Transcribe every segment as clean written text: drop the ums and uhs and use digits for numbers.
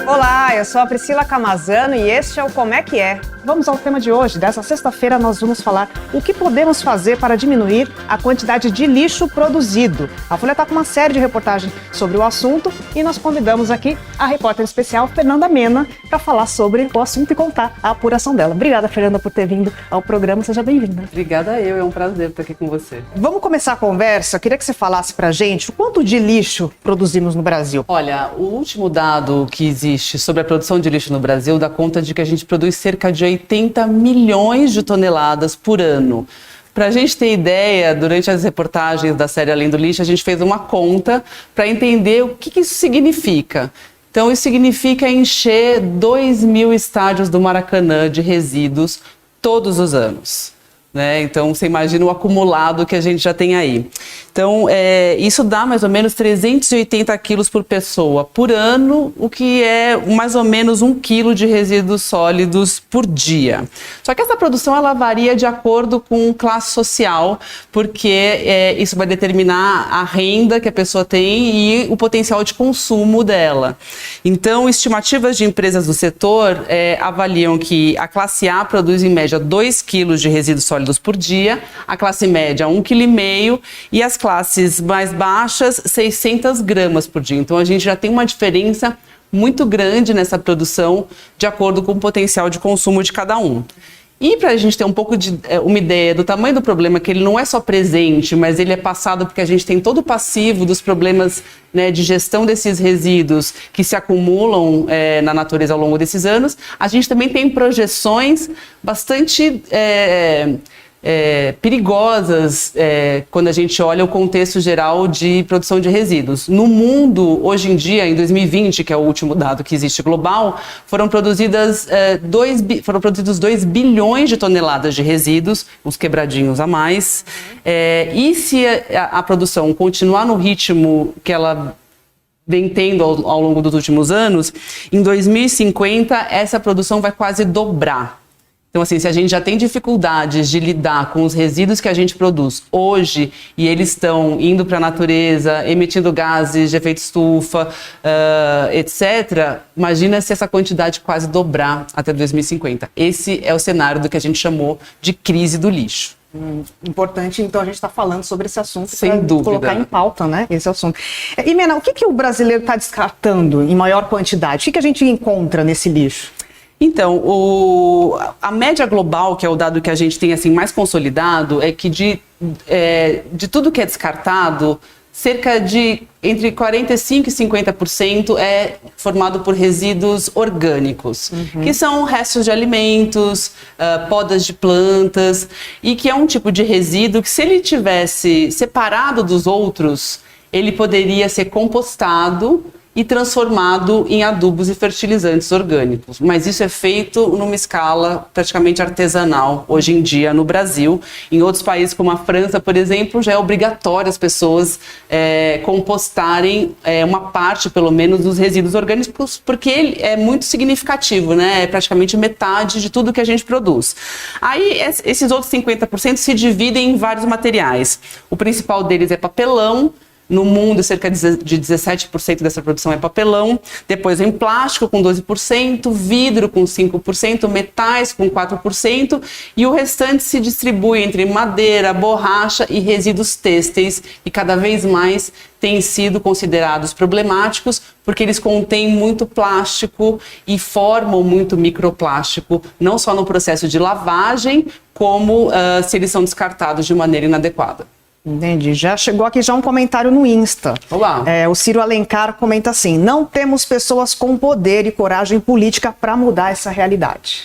Olá, eu sou a Priscila Camazano e este é o Como é que é. Vamos ao tema de hoje. Dessa sexta-feira nós vamos falar o que podemos fazer para diminuir a quantidade de lixo produzido. A Folha está com uma série de reportagens sobre o assunto e nós convidamos aqui a repórter especial Fernanda Mena para falar sobre o assunto e contar a apuração dela. Obrigada, Fernanda, por ter vindo ao programa. Seja bem-vinda. Obrigada eu, é um prazer estar aqui com você. Vamos começar a conversa. Eu queria que você falasse para a gente o quanto de lixo produzimos no Brasil. Olha, o último dado que existe sobre a produção de lixo no Brasil dá conta de que a gente produz cerca de 80 milhões de toneladas por ano. Para a gente ter ideia, durante as reportagens da série Além do Lixo, a gente fez uma conta para entender o que isso significa. Então, isso significa encher 2.000 estádios do Maracanã de resíduos todos os anos. Né? Então, você imagina o acumulado que a gente já tem aí. Então, isso dá mais ou menos 380 quilos por pessoa por ano, o que é mais ou menos 1 quilo de resíduos sólidos por dia. Só que essa produção ela varia de acordo com classe social, porque isso vai determinar a renda que a pessoa tem e o potencial de consumo dela. Então, estimativas de empresas do setor avaliam que a classe A produz em média 2 quilos de resíduos sólidos por dia, a classe média 1,5 kg e as classes mais baixas 600 gramas por dia. Então a gente já tem uma diferença muito grande nessa produção de acordo com o potencial de consumo de cada um. E para a gente ter um pouco de uma ideia do tamanho do problema, que ele não é só presente, mas ele é passado porque a gente tem todo o passivo dos problemas, né, de gestão desses resíduos que se acumulam na natureza ao longo desses anos, a gente também tem projeções bastante perigosas quando a gente olha o contexto geral de produção de resíduos. No mundo, hoje em dia, em 2020, que é o último dado que existe global, foram produzidos 2 bilhões de toneladas de resíduos, uns quebradinhos a mais. E se a produção continuar no ritmo que ela vem tendo ao longo dos últimos anos, em 2050 essa produção vai quase dobrar. Então, assim, se a gente já tem dificuldades de lidar com os resíduos que a gente produz hoje e eles estão indo para a natureza, emitindo gases de efeito estufa, etc., imagina se essa quantidade quase dobrar até 2050. Esse é o cenário do que a gente chamou de crise do lixo. Importante, então a gente está falando sobre esse assunto sem dúvida, colocar em pauta, né? Esse assunto. E, Mena, o que o brasileiro está descartando em maior quantidade? O que a gente encontra nesse lixo? Então, a média global, que é o dado que a gente tem assim, mais consolidado, é que de tudo que é descartado, cerca de entre 45% e 50% é formado por resíduos orgânicos, que são restos de alimentos, podas de plantas, e que é um tipo de resíduo que, se ele tivesse separado dos outros, ele poderia ser compostado e transformado em adubos e fertilizantes orgânicos. Mas isso é feito numa escala praticamente artesanal hoje em dia no Brasil. Em outros países, como a França, por exemplo, já é obrigatório as pessoas compostarem uma parte, pelo menos, dos resíduos orgânicos, porque ele é muito significativo, né? É praticamente metade de tudo que a gente produz. Aí, esses outros 50% se dividem em vários materiais. O principal deles é papelão. No mundo, cerca de 17% dessa produção é papelão. Depois vem plástico com 12%, vidro com 5%, metais com 4%, e o restante se distribui entre madeira, borracha e resíduos têxteis, e cada vez mais têm sido considerados problemáticos porque eles contêm muito plástico e formam muito microplástico, não só no processo de lavagem, como se eles são descartados de maneira inadequada. Entendi. Já chegou aqui um comentário no Insta. Olá. O Ciro Alencar comenta assim: não temos pessoas com poder e coragem política para mudar essa realidade.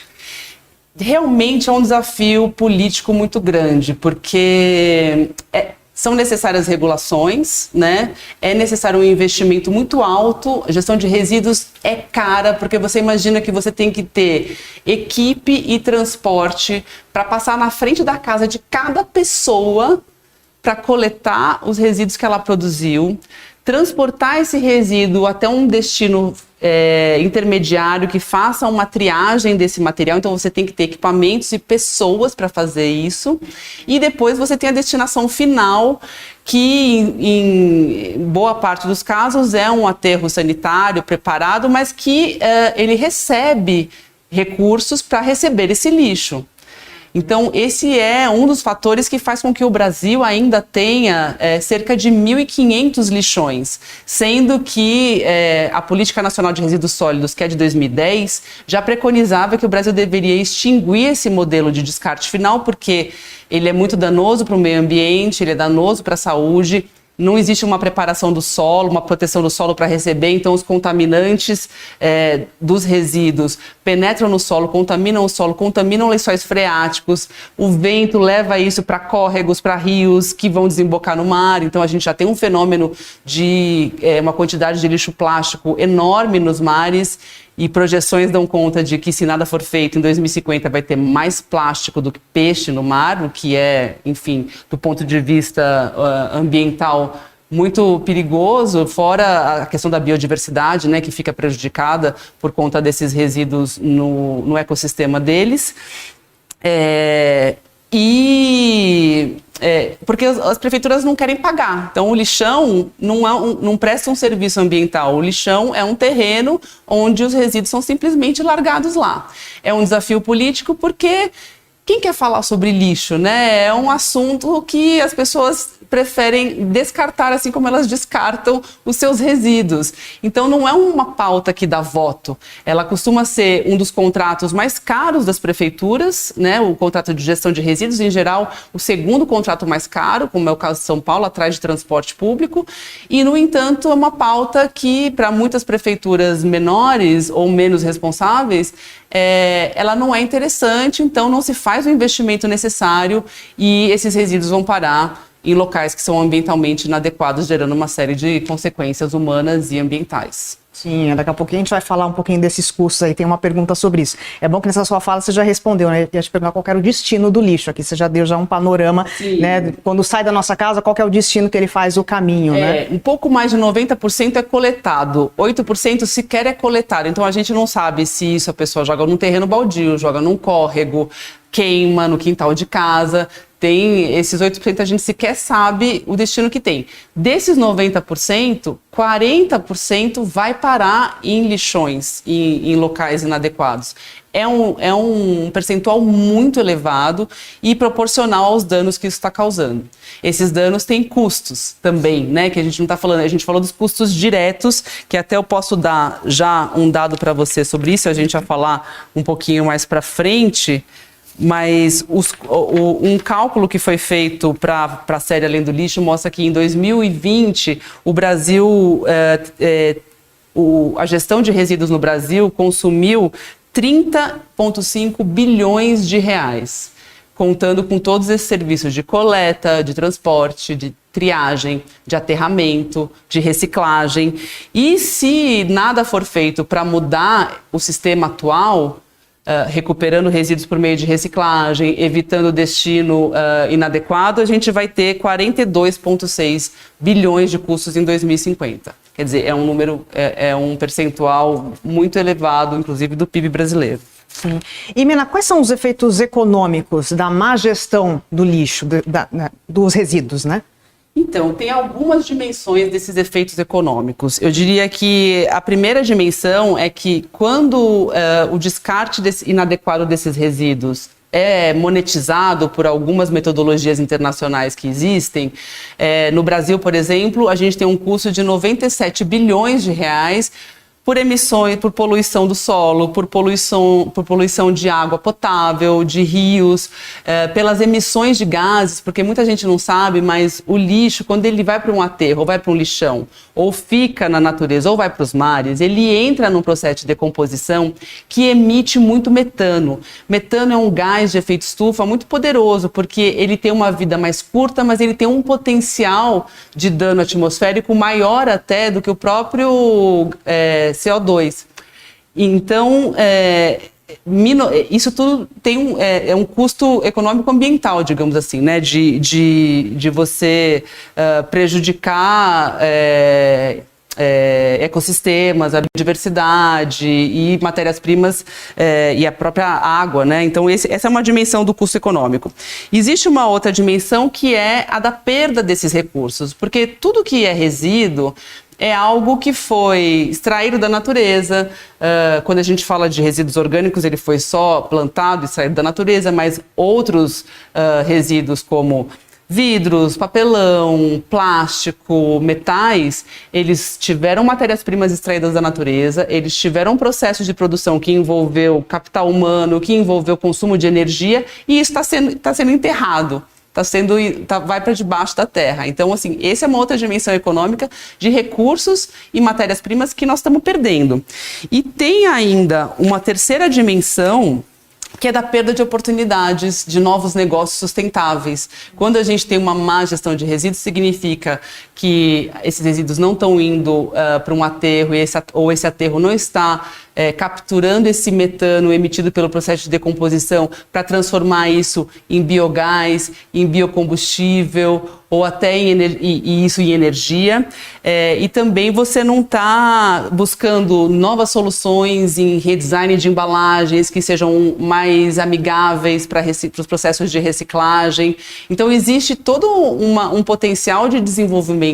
Realmente é um desafio político muito grande, porque são necessárias regulações, né? É necessário um investimento muito alto. A gestão de resíduos é cara, porque você imagina que você tem que ter equipe e transporte para passar na frente da casa de cada pessoa para coletar os resíduos que ela produziu, transportar esse resíduo até um destino intermediário que faça uma triagem desse material. Então você tem que ter equipamentos e pessoas para fazer isso, e depois você tem a destinação final, que em boa parte dos casos é um aterro sanitário preparado, mas que ele recebe recursos para receber esse lixo. Então, esse é um dos fatores que faz com que o Brasil ainda tenha cerca de 1.500 lixões, sendo que a Política Nacional de Resíduos Sólidos, que é de 2010, já preconizava que o Brasil deveria extinguir esse modelo de descarte final, porque ele é muito danoso para o meio ambiente, ele é danoso para a saúde. Não existe uma preparação do solo, uma proteção do solo para receber, então os contaminantes dos resíduos penetram no solo, contaminam lençóis freáticos, o vento leva isso para córregos, para rios que vão desembocar no mar, então a gente já tem um fenômeno de uma quantidade de lixo plástico enorme nos mares. E projeções dão conta de que, se nada for feito, em 2050 vai ter mais plástico do que peixe no mar, o que é, enfim, do ponto de vista ambiental, muito perigoso, fora a questão da biodiversidade, né, que fica prejudicada por conta desses resíduos no ecossistema deles. Porque as prefeituras não querem pagar. Então, o lixão não presta um serviço ambiental. O lixão é um terreno onde os resíduos são simplesmente largados lá. É um desafio político porque quem quer falar sobre lixo, né? É um assunto que as pessoas preferem descartar, assim como elas descartam os seus resíduos. Então, não é uma pauta que dá voto. Ela costuma ser um dos contratos mais caros das prefeituras, né? O contrato de gestão de resíduos, em geral, o segundo contrato mais caro, como é o caso de São Paulo, atrás de transporte público. E, no entanto, é uma pauta que, para muitas prefeituras menores ou menos responsáveis, ela não é interessante, então não se faz o investimento necessário e esses resíduos vão parar em locais que são ambientalmente inadequados, gerando uma série de consequências humanas e ambientais. Sim, daqui a pouquinho a gente vai falar um pouquinho desses custos aí, tem uma pergunta sobre isso. É bom que nessa sua fala você já respondeu, né? Eu ia te perguntar qual era o destino do lixo, aqui você já deu um panorama, né? Quando sai da nossa casa, qual que é o destino que ele faz, o caminho, né? Um pouco mais de 90% é coletado, 8% sequer é coletado, então a gente não sabe se isso a pessoa joga num terreno baldio, joga num córrego, queima no quintal de casa. Tem esses 8%, a gente sequer sabe o destino que tem. Desses 90%, 40% vai parar em lixões, em locais inadequados. É um percentual muito elevado e proporcional aos danos que isso está causando. Esses danos têm custos também, né? Que a gente não está falando, a gente falou dos custos diretos, que até eu posso dar já um dado para você sobre isso, a gente vai falar um pouquinho mais para frente. Mas um cálculo que foi feito para a série Além do Lixo mostra que em 2020 o Brasil, a gestão de resíduos no Brasil consumiu 30,5 bilhões de reais, contando com todos esses serviços de coleta, de transporte, de triagem, de aterramento, de reciclagem. E se nada for feito para mudar o sistema atual, recuperando resíduos por meio de reciclagem, evitando destino inadequado, a gente vai ter 42,6 bilhões de custos em 2050. Quer dizer, é um número, um percentual muito elevado, inclusive, do PIB brasileiro. Sim. E, Mina, quais são os efeitos econômicos da má gestão do lixo, dos resíduos, né? Então, tem algumas dimensões desses efeitos econômicos. Eu diria que a primeira dimensão é que quando o descarte inadequado desses resíduos é monetizado por algumas metodologias internacionais que existem, no Brasil, por exemplo, a gente tem um custo de 97 bilhões de reais por emissões, por poluição do solo, por poluição de água potável, de rios, pelas emissões de gases, porque muita gente não sabe, mas o lixo, quando ele vai para um aterro, ou vai para um lixão, ou fica na natureza, ou vai para os mares, ele entra num processo de decomposição que emite muito metano. Metano é um gás de efeito estufa muito poderoso, porque ele tem uma vida mais curta, mas ele tem um potencial de dano atmosférico maior até do que o próprio CO2. Então, isso tudo tem um custo econômico-ambiental, digamos assim, né? De você prejudicar ecossistemas, a biodiversidade e matérias-primas e a própria água, né? Então essa é uma dimensão do custo econômico. Existe uma outra dimensão que é a da perda desses recursos, porque tudo que é resíduo é algo que foi extraído da natureza. Quando a gente fala de resíduos orgânicos, ele foi só plantado e saído da natureza, mas outros resíduos como vidros, papelão, plástico, metais, eles tiveram matérias-primas extraídas da natureza, eles tiveram um processo de produção que envolveu capital humano, que envolveu consumo de energia, e isso está sendo enterrado. Vai para debaixo da terra. Então, assim, essa é uma outra dimensão econômica de recursos e matérias-primas que nós estamos perdendo. E tem ainda uma terceira dimensão, que é da perda de oportunidades de novos negócios sustentáveis. Quando a gente tem uma má gestão de resíduos, significa que esses resíduos não estão indo para um aterro ou esse aterro não está capturando esse metano emitido pelo processo de decomposição para transformar isso em biogás, em biocombustível ou até isso em energia. E também você não está buscando novas soluções em redesign de embalagens que sejam mais amigáveis para os processos de reciclagem. Então existe todo um potencial de desenvolvimento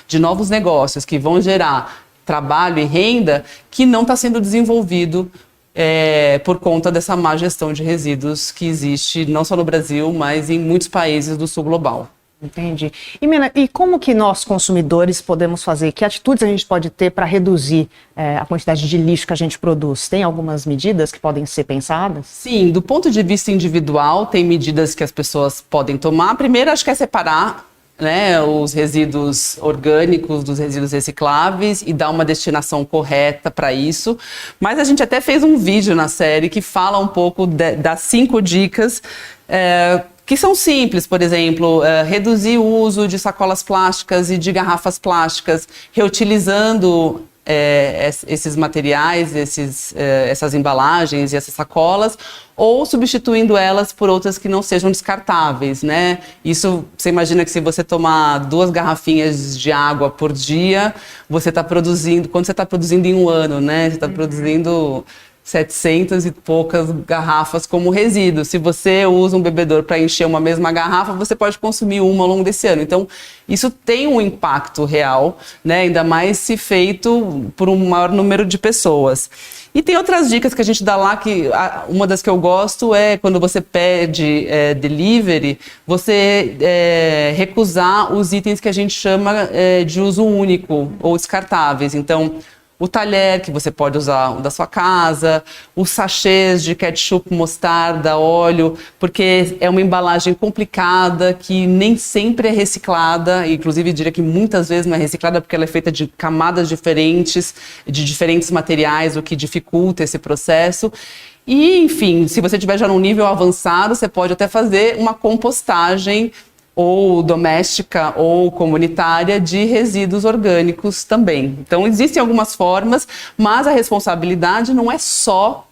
de novos negócios que vão gerar trabalho e renda que não está sendo desenvolvido por conta dessa má gestão de resíduos que existe não só no Brasil, mas em muitos países do sul global. Entendi. E, Milena, e como que nós, consumidores, podemos fazer? Que atitudes a gente pode ter para reduzir a quantidade de lixo que a gente produz? Tem algumas medidas que podem ser pensadas? Sim, do ponto de vista individual, tem medidas que as pessoas podem tomar. Primeiro, acho que é separar, né, os resíduos orgânicos dos resíduos recicláveis e dar uma destinação correta para isso. Mas a gente até fez um vídeo na série que fala um pouco das 5 dicas que são simples. Por exemplo, reduzir o uso de sacolas plásticas e de garrafas plásticas, reutilizando esses materiais, essas embalagens e essas sacolas, ou substituindo elas por outras que não sejam descartáveis, né? Isso, você imagina que se você tomar 2 garrafinhas de água por dia, você está produzindo, quando você está produzindo em um ano, né? Você está produzindo 700 e poucas garrafas como resíduo. Se você usa um bebedouro para encher uma mesma garrafa, você pode consumir uma ao longo desse ano. Então, isso tem um impacto real, né? Ainda mais se feito por um maior número de pessoas. E tem outras dicas que a gente dá lá, que uma das que eu gosto é quando você pede delivery, você recusar os itens que a gente chama de uso único ou descartáveis. Então, o talher, que você pode usar da sua casa, os sachês de ketchup, mostarda, óleo, porque é uma embalagem complicada, que nem sempre é reciclada, inclusive diria que muitas vezes não é reciclada porque ela é feita de camadas diferentes, de diferentes materiais, o que dificulta esse processo. E, enfim, se você estiver já num nível avançado, você pode até fazer uma compostagem ou doméstica ou comunitária de resíduos orgânicos também. Então, existem algumas formas, mas a responsabilidade não é só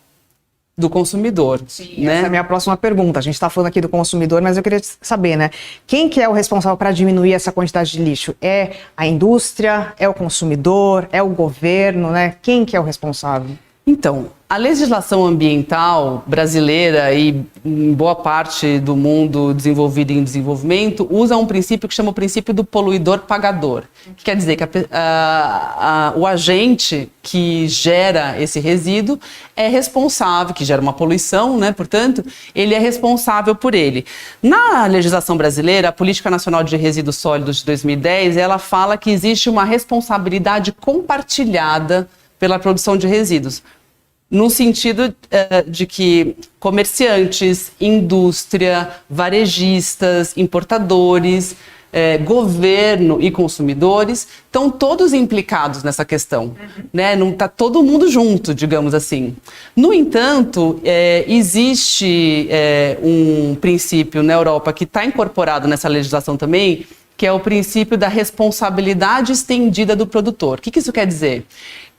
do consumidor. Sim, né? Essa é a minha próxima pergunta. A gente está falando aqui do consumidor, mas eu queria saber, né? Quem que é o responsável para diminuir essa quantidade de lixo? É a indústria? É o consumidor? É o governo? Né? Quem que é o responsável? Então, a legislação ambiental brasileira e em boa parte do mundo desenvolvido e em desenvolvimento usa um princípio que chama o princípio do poluidor pagador. Que quer dizer que o agente que gera esse resíduo é responsável, que gera uma poluição, né? Portanto, ele é responsável por ele. Na legislação brasileira, a Política Nacional de Resíduos Sólidos de 2010, ela fala que existe uma responsabilidade compartilhada pela produção de resíduos, no sentido de que comerciantes, indústria, varejistas, importadores, governo e consumidores estão todos implicados nessa questão, né? Não está todo mundo junto, digamos assim. No entanto, existe um princípio na Europa que está incorporado nessa legislação também, que é o princípio da responsabilidade estendida do produtor. O que isso quer dizer?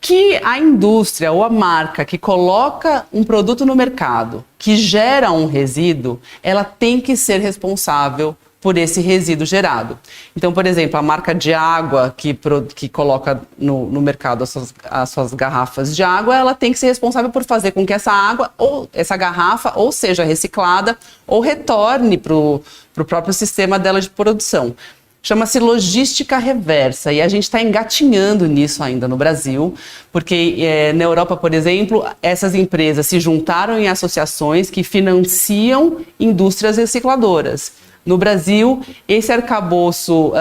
Que a indústria ou a marca que coloca um produto no mercado, que gera um resíduo, ela tem que ser responsável por esse resíduo gerado. Então, por exemplo, a marca de água que coloca no mercado as suas garrafas de água, ela tem que ser responsável por fazer com que essa água ou essa garrafa ou seja reciclada ou retorne para o próprio sistema dela de produção. Chama-se logística reversa e a gente está engatinhando nisso ainda no Brasil, porque na Europa, por exemplo, essas empresas se juntaram em associações que financiam indústrias recicladoras. No Brasil, esse arcabouço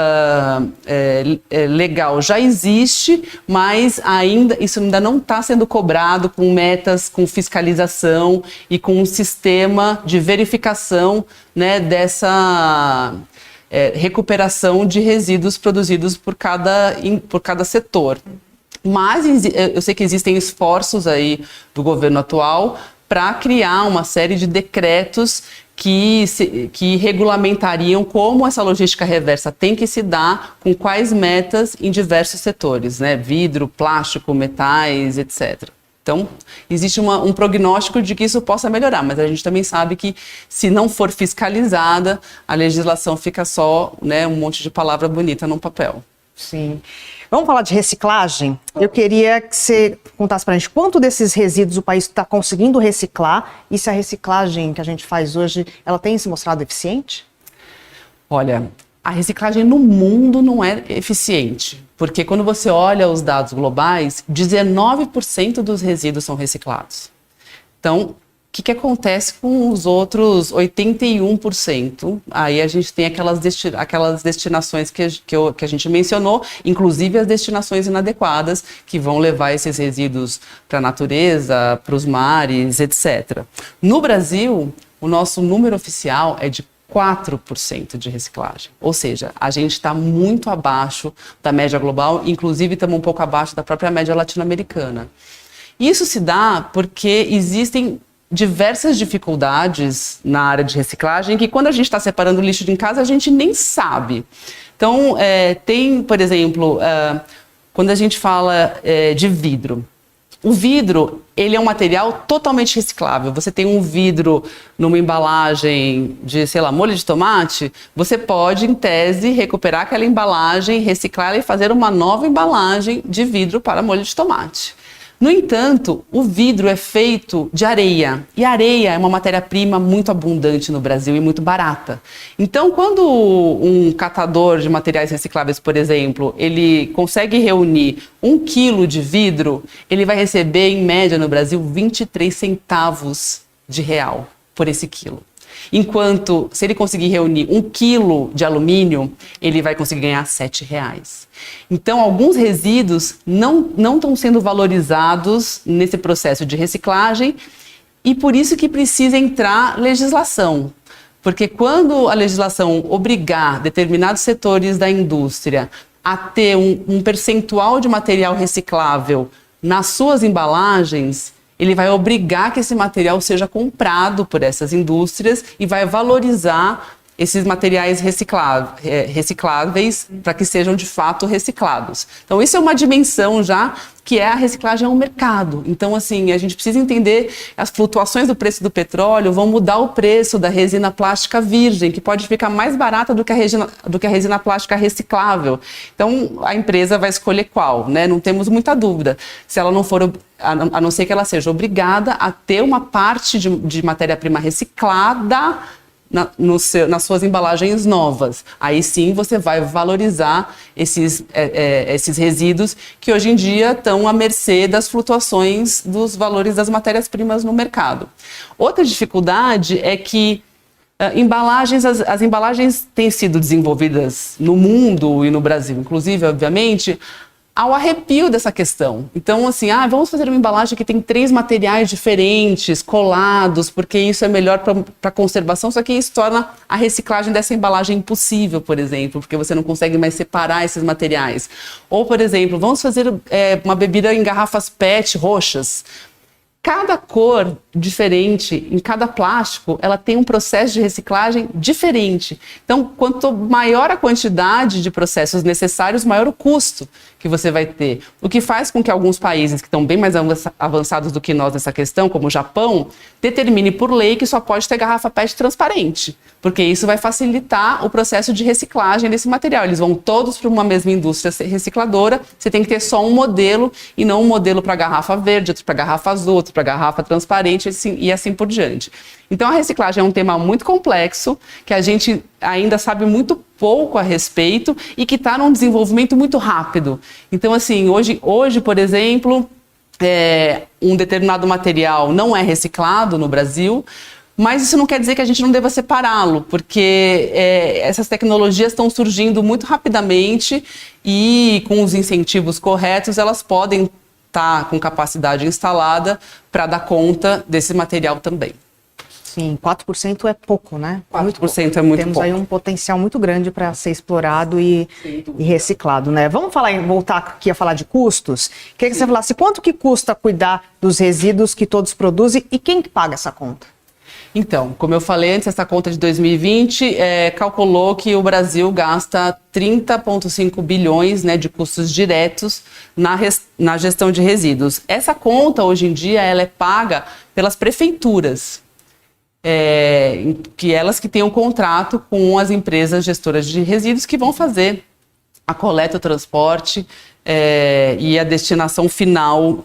legal já existe, mas isso ainda não está sendo cobrado com metas, com fiscalização e com um sistema de verificação, né, dessa recuperação de resíduos produzidos por cada setor. Mas eu sei que existem esforços aí do governo atual para criar uma série de decretos que regulamentariam como essa logística reversa tem que se dar, com quais metas em diversos setores, né? Vidro, plástico, metais, etc. Então, existe um prognóstico de que isso possa melhorar, mas a gente também sabe que, se não for fiscalizada, a legislação fica só, né, um monte de palavra bonita no papel. Sim. Vamos falar de reciclagem? Eu queria que você contasse para a gente quanto desses resíduos o país está conseguindo reciclar e se a reciclagem que a gente faz hoje, ela tem se mostrado eficiente? Olha, a reciclagem no mundo não é eficiente, porque quando você olha os dados globais, 19% dos resíduos são reciclados. Então, o que acontece com os outros 81%? Aí a gente tem aquelas destinações que a gente mencionou, inclusive as destinações inadequadas, que vão levar esses resíduos para a natureza, para os mares, etc. No Brasil, o nosso número oficial é de 4% de reciclagem. Ou seja, a gente está muito abaixo da média global, inclusive estamos um pouco abaixo da própria média latino-americana. Isso se dá porque existem diversas dificuldades na área de reciclagem que, quando a gente está separando lixo de em casa, a gente nem sabe. Então, tem, por exemplo, quando a gente fala de vidro. O vidro, ele é um material totalmente reciclável. Você tem um vidro numa embalagem de, sei lá, molho de tomate, você pode, em tese, recuperar aquela embalagem, reciclá-la e fazer uma nova embalagem de vidro para molho de tomate. No entanto, o vidro é feito de areia, e a areia é uma matéria-prima muito abundante no Brasil e muito barata. Então, quando um catador de materiais recicláveis, por exemplo, ele consegue reunir 1 quilo de vidro, ele vai receber, em média, no Brasil, 23 centavos de real por esse quilo. Enquanto, se ele conseguir reunir 1 quilo de alumínio, ele vai conseguir ganhar R$7. Então, alguns resíduos não estão sendo valorizados nesse processo de reciclagem, e por isso que precisa entrar legislação. Porque quando a legislação obrigar determinados setores da indústria a ter um percentual de material reciclável nas suas embalagens, ele vai obrigar que esse material seja comprado por essas indústrias e vai valorizar esses materiais recicláveis para que sejam de fato reciclados. Então, isso é uma dimensão já que a reciclagem é um mercado. Então, assim, a gente precisa entender as flutuações do preço do petróleo vão mudar o preço da resina plástica virgem, que pode ficar mais barata do que a resina plástica reciclável. Então, a empresa vai escolher qual, né? Não temos muita dúvida. Se ela não for, a não ser que ela seja obrigada a ter uma parte de matéria-prima reciclada nas suas embalagens novas. Aí sim você vai valorizar esses resíduos que hoje em dia estão à mercê das flutuações dos valores das matérias-primas no mercado. Outra dificuldade é que as embalagens têm sido desenvolvidas no mundo e no Brasil, inclusive, obviamente, ao arrepio dessa questão. Então, assim, vamos fazer uma embalagem que tem 3 materiais diferentes, colados, porque isso é melhor para conservação, só que isso torna a reciclagem dessa embalagem impossível, por exemplo, porque você não consegue mais separar esses materiais. Ou, por exemplo, vamos fazer uma bebida em garrafas PET roxas. Cada cor diferente. Em cada plástico, ela tem um processo de reciclagem diferente. Então, quanto maior a quantidade de processos necessários, maior o custo que você vai ter. O que faz com que alguns países que estão bem mais avançados do que nós nessa questão, como o Japão, determine por lei que só pode ter garrafa PET transparente, porque isso vai facilitar o processo de reciclagem desse material. Eles vão todos para uma mesma indústria recicladora, você tem que ter só um modelo e não um modelo para garrafa verde, outro para garrafa azul, outro para garrafa transparente e assim por diante. Então a reciclagem é um tema muito complexo, que a gente ainda sabe muito pouco a respeito e que está num desenvolvimento muito rápido. Então assim, hoje por exemplo, um determinado material não é reciclado no Brasil, mas isso não quer dizer que a gente não deva separá-lo, porque essas tecnologias estão surgindo muito rapidamente e com os incentivos corretos elas podem estar com capacidade instalada para dar conta desse material também. Sim, 4% é pouco, né? 4% muito pouco. É muito Temos pouco. aí um potencial muito grande para ser explorado e reciclado, né? Vamos voltar aqui a falar de custos. Queria que você falasse quanto que custa cuidar dos resíduos que todos produzem e quem que paga essa conta? Então, como eu falei antes, essa conta de 2020 calculou que o Brasil gasta 30,5 bilhões, né, de custos diretos na gestão de resíduos. Essa conta, hoje em dia, ela é paga pelas prefeituras. Que elas que têm um contrato com as empresas gestoras de resíduos que vão fazer a coleta, o transporte e a destinação final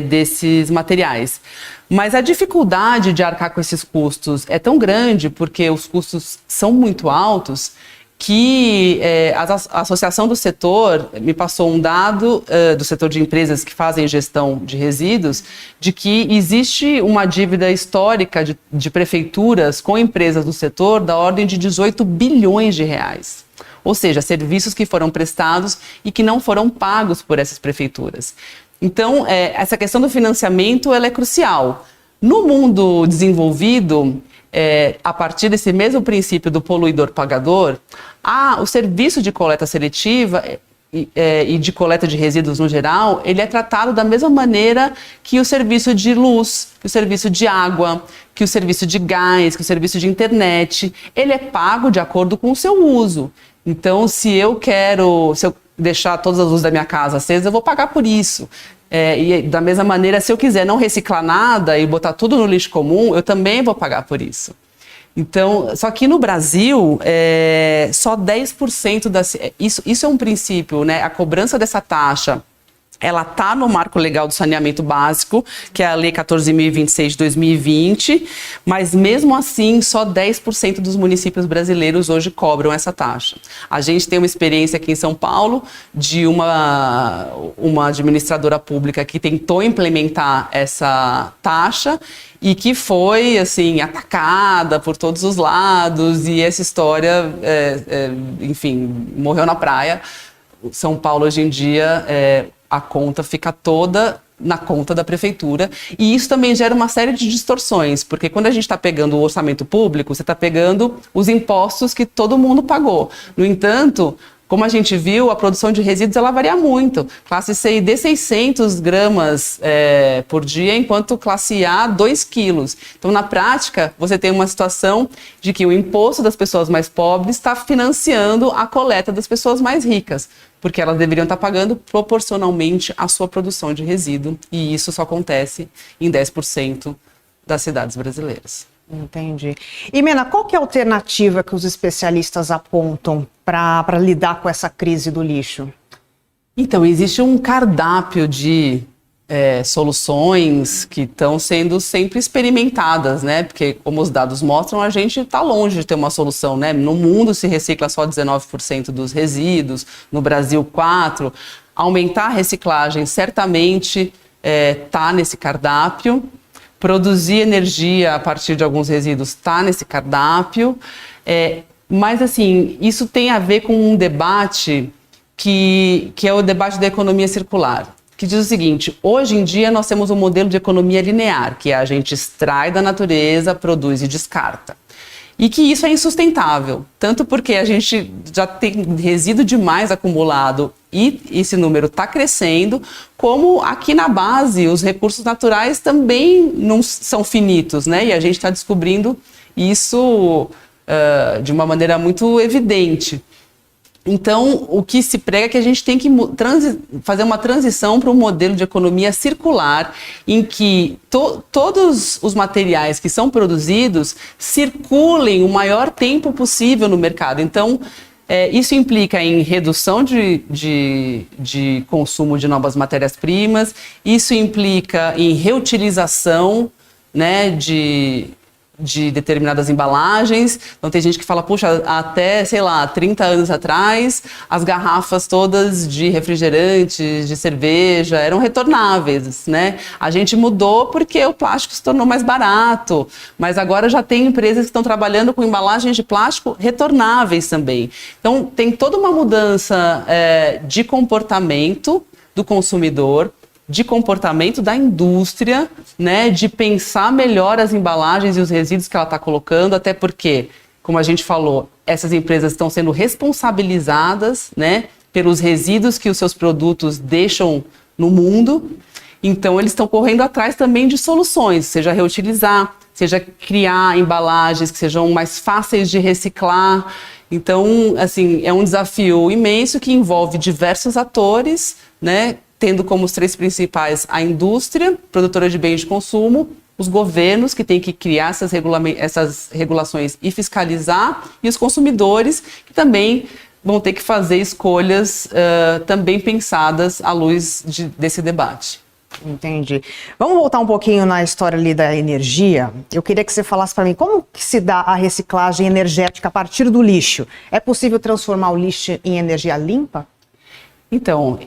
desses materiais. Mas a dificuldade de arcar com esses custos é tão grande, porque os custos são muito altos, que a Associação do Setor me passou um dado do setor de empresas que fazem gestão de resíduos, de que existe uma dívida histórica de prefeituras com empresas do setor da ordem de 18 bilhões de reais. Ou seja, serviços que foram prestados e que não foram pagos por essas prefeituras. Então, essa questão do financiamento ela é crucial. No mundo desenvolvido, a partir desse mesmo princípio do poluidor-pagador, o serviço de coleta seletiva e de coleta de resíduos no geral, ele é tratado da mesma maneira que o serviço de luz, que o serviço de água, que o serviço de gás, que o serviço de internet. Ele é pago de acordo com o seu uso. Então, se eu deixar todas as luzes da minha casa acesas, eu vou pagar por isso. E da mesma maneira, se eu quiser não reciclar nada e botar tudo no lixo comum, eu também vou pagar por isso. Então, só que no Brasil, só 10% isso é um princípio, né? A cobrança dessa taxa, ela está no marco legal do saneamento básico, que é a Lei 14.026 de 2020, mas mesmo assim, só 10% dos municípios brasileiros hoje cobram essa taxa. A gente tem uma experiência aqui em São Paulo de uma administradora pública que tentou implementar essa taxa e que foi, assim, atacada por todos os lados, e essa história, enfim, morreu na praia. São Paulo, hoje em dia, a conta fica toda na conta da prefeitura, e isso também gera uma série de distorções, porque quando a gente está pegando o orçamento público, você está pegando os impostos que todo mundo pagou. No entanto, como a gente viu, a produção de resíduos ela varia muito. Classe C e D, 600 gramas por dia, enquanto classe A, 2 quilos. Então, na prática, você tem uma situação de que o imposto das pessoas mais pobres está financiando a coleta das pessoas mais ricas, porque elas deveriam estar pagando proporcionalmente à sua produção de resíduo, e isso só acontece em 10% das cidades brasileiras. Entendi. E, Mena, qual que é a alternativa que os especialistas apontam para lidar com essa crise do lixo? Então, existe um cardápio de soluções que estão sendo sempre experimentadas, né? Porque, como os dados mostram, a gente está longe de ter uma solução, né? No mundo se recicla só 19% dos resíduos, no Brasil 4%. Aumentar a reciclagem certamente está nesse cardápio. Produzir energia a partir de alguns resíduos está nesse cardápio. Mas, assim, isso tem a ver com um debate que é o debate da economia circular, que diz o seguinte: hoje em dia nós temos um modelo de economia linear, que a gente extrai da natureza, produz e descarta. E que isso é insustentável, tanto porque a gente já tem resíduo demais acumulado e esse número está crescendo, como aqui na base os recursos naturais também não são finitos, né? E a gente está descobrindo isso de uma maneira muito evidente. Então, o que se prega é que a gente tem que fazer uma transição para um modelo de economia circular, em que todos os materiais que são produzidos circulem o maior tempo possível no mercado. Então, isso implica em redução de consumo de novas matérias-primas, isso implica em reutilização, né, de determinadas embalagens. Então tem gente que fala, puxa, até, sei lá, 30 anos atrás, as garrafas todas de refrigerantes, de cerveja, eram retornáveis, né? A gente mudou porque o plástico se tornou mais barato, mas agora já tem empresas que estão trabalhando com embalagens de plástico retornáveis também. Então tem toda uma mudança de comportamento do consumidor, de comportamento da indústria, né, de pensar melhor as embalagens e os resíduos que ela está colocando, até porque, como a gente falou, essas empresas estão sendo responsabilizadas, né, pelos resíduos que os seus produtos deixam no mundo. Então, eles estão correndo atrás também de soluções, seja reutilizar, seja criar embalagens que sejam mais fáceis de reciclar. Então, assim, é um desafio imenso que envolve diversos atores, né, tendo como os três principais a indústria, produtora de bens de consumo, os governos, que têm que criar essas regulações e fiscalizar, e os consumidores, que também vão ter que fazer escolhas também pensadas à luz desse debate. Entendi. Vamos voltar um pouquinho na história ali da energia. Eu queria que você falasse para mim como que se dá a reciclagem energética a partir do lixo. É possível transformar o lixo em energia limpa? Então,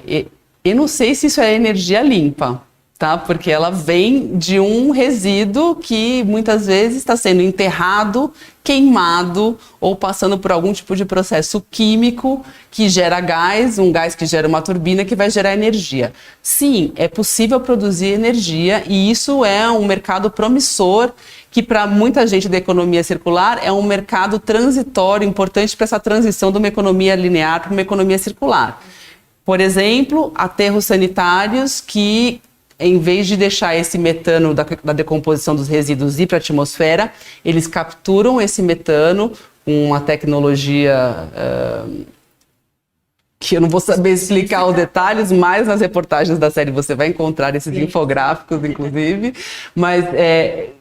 eu não sei se isso é energia limpa, tá? Porque ela vem de um resíduo que muitas vezes está sendo enterrado, queimado ou passando por algum tipo de processo químico que gera gás, um gás que gera uma turbina que vai gerar energia. Sim, é possível produzir energia e isso é um mercado promissor que para muita gente da economia circular é um mercado transitório importante para essa transição de uma economia linear para uma economia circular. Por exemplo, aterros sanitários que, em vez de deixar esse metano da decomposição dos resíduos ir para a atmosfera, eles capturam esse metano com uma tecnologia que eu não vou saber explicar os detalhes, mas nas reportagens da série você vai encontrar esses infográficos, inclusive. Mas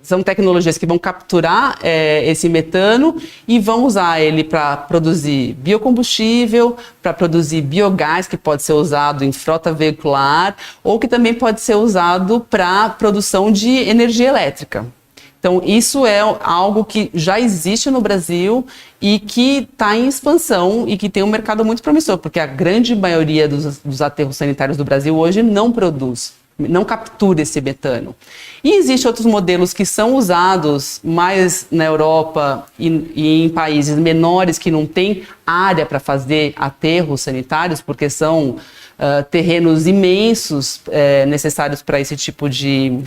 são tecnologias que vão capturar esse metano e vão usar ele para produzir biocombustível, para produzir biogás, que pode ser usado em frota veicular, ou que também pode ser usado para produção de energia elétrica. Então, isso é algo que já existe no Brasil e que está em expansão e que tem um mercado muito promissor, porque a grande maioria dos aterros sanitários do Brasil hoje não produz, não captura esse metano. E existem outros modelos que são usados mais na Europa e em países menores que não têm área para fazer aterros sanitários, porque são terrenos imensos necessários para esse tipo de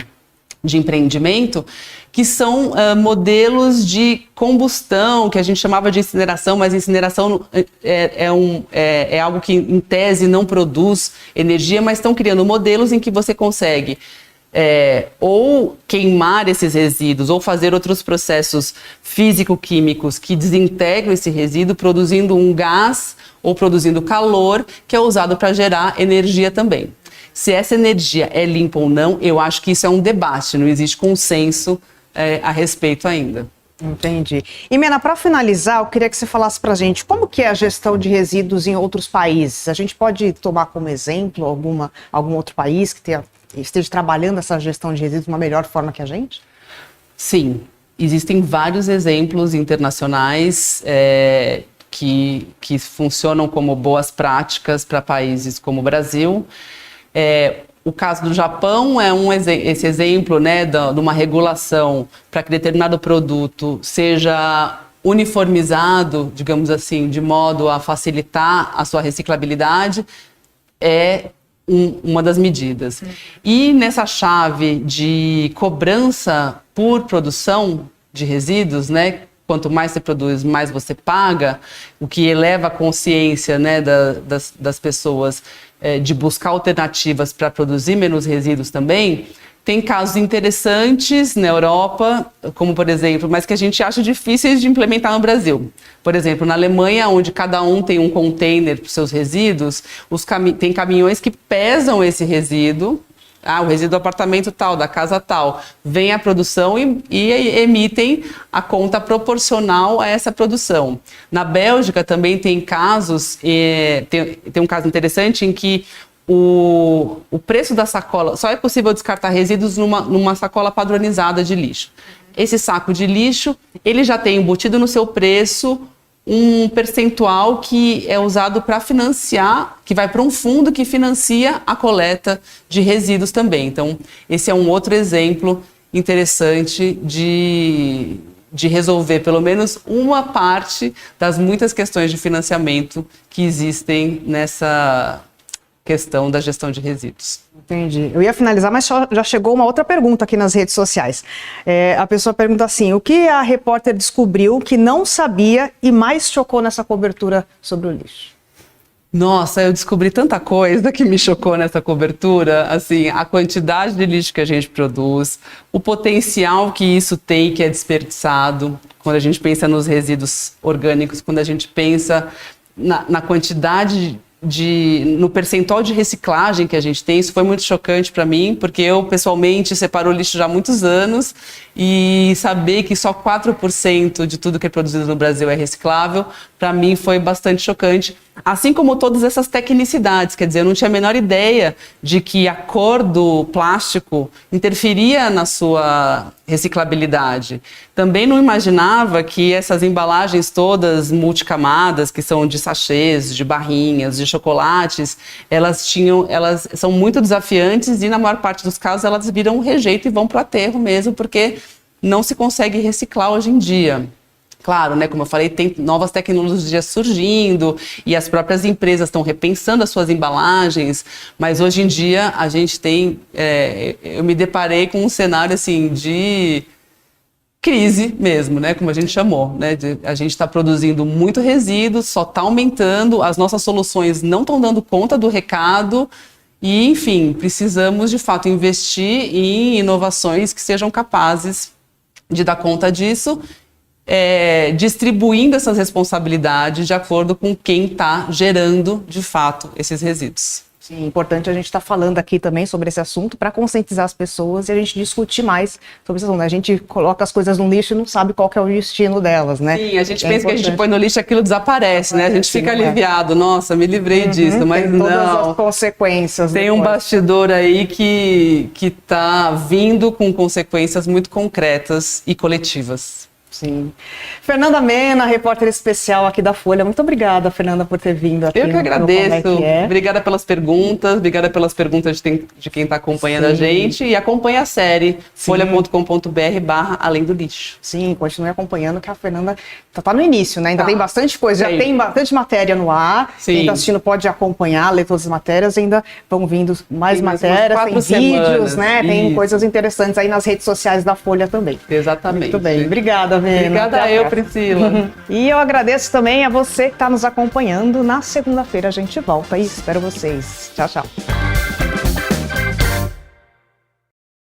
empreendimento, que são modelos de combustão, que a gente chamava de incineração, mas incineração é algo que, em tese, não produz energia, mas estão criando modelos em que você consegue ou queimar esses resíduos, ou fazer outros processos físico-químicos que desintegram esse resíduo, produzindo um gás ou produzindo calor, que é usado para gerar energia também. Se essa energia é limpa ou não, eu acho que isso é um debate, não existe consenso a respeito ainda. Entendi. E, Mena, para finalizar, eu queria que você falasse para a gente como que é a gestão de resíduos em outros países. A gente pode tomar como exemplo algum outro país que esteja trabalhando essa gestão de resíduos de uma melhor forma que a gente? Sim, existem vários exemplos internacionais que funcionam como boas práticas para países como o Brasil. O caso do Japão é esse exemplo, né, de uma regulação para que determinado produto seja uniformizado, digamos assim, de modo a facilitar a sua reciclabilidade, uma das medidas. E nessa chave de cobrança por produção de resíduos, né, quanto mais você produz, mais você paga, o que eleva a consciência, né, das pessoas de buscar alternativas para produzir menos resíduos também. Tem casos interessantes na Europa, como por exemplo, mas que a gente acha difíceis de implementar no Brasil. Por exemplo, na Alemanha, onde cada um tem um container para os seus resíduos, tem caminhões que pesam esse resíduo. O resíduo do apartamento tal, da casa tal, vem a produção e emitem a conta proporcional a essa produção. Na Bélgica também tem casos, tem um caso interessante em que o preço da sacola, só é possível descartar resíduos numa sacola padronizada de lixo. Esse saco de lixo, ele já tem embutido no seu preço um percentual que é usado para financiar, que vai para um fundo que financia a coleta de resíduos também. Então, esse é um outro exemplo interessante de resolver pelo menos uma parte das muitas questões de financiamento que existem nessa questão da gestão de resíduos. Entendi. Eu ia finalizar, mas já chegou uma outra pergunta aqui nas redes sociais. A pessoa pergunta assim, o que a repórter descobriu que não sabia e mais chocou nessa cobertura sobre o lixo? Nossa, eu descobri tanta coisa que me chocou nessa cobertura, assim, a quantidade de lixo que a gente produz, o potencial que isso tem, que é desperdiçado, quando a gente pensa nos resíduos orgânicos, quando a gente pensa na quantidade no percentual de reciclagem que a gente tem. Isso foi muito chocante para mim, porque eu pessoalmente separo o lixo já há muitos anos e saber que só 4% de tudo que é produzido no Brasil é reciclável, para mim foi bastante chocante. Assim como todas essas tecnicidades, quer dizer, eu não tinha a menor ideia de que a cor do plástico interferia na sua reciclabilidade. Também não imaginava que essas embalagens todas multicamadas, que são de sachês, de barrinhas, de chocolates, elas são muito desafiantes e na maior parte dos casos elas viram um rejeito e vão para o aterro mesmo, porque não se consegue reciclar hoje em dia. Claro, né, como eu falei, tem novas tecnologias surgindo e as próprias empresas estão repensando as suas embalagens, mas hoje em dia a gente tem, eu me deparei com um cenário assim de crise mesmo, né, como a gente chamou, né, a gente está produzindo muito resíduo, só está aumentando, as nossas soluções não estão dando conta do recado e, enfim, precisamos de fato investir em inovações que sejam capazes de dar conta disso, distribuindo essas responsabilidades de acordo com quem está gerando, de fato, esses resíduos. Sim, importante a gente estar falando aqui também sobre esse assunto para conscientizar as pessoas e a gente discutir mais sobre esse assunto. A gente coloca as coisas no lixo e não sabe qual que é o destino delas, né? Sim, a gente pensa que a gente põe no lixo e aquilo desaparece, né? A gente fica aliviado, nossa, me livrei disso, mas tem não. Todas as consequências. Tem um bastidor aí que está vindo com consequências muito concretas e coletivas. Sim. Fernanda Mena, repórter especial aqui da Folha. Muito obrigada, Fernanda, por ter vindo aqui. Eu que agradeço. Como é que é. Obrigada pelas perguntas de quem está acompanhando a gente. E acompanhe a série folha.com.br/além do lixo. Sim, continue acompanhando, que a Fernanda tá no início, né? Ainda tem bastante coisa, já tem bastante matéria no ar. Sim. Quem está assistindo pode acompanhar, ler todas as matérias. Ainda vão vindo mais matérias, tem vídeos, né? Tem coisas interessantes aí nas redes sociais da Folha também. Exatamente. Muito bem. Obrigada, Mena. Obrigada a eu, Priscila. E eu agradeço também a você que está nos acompanhando. Na segunda-feira a gente volta e espero vocês. Tchau, tchau.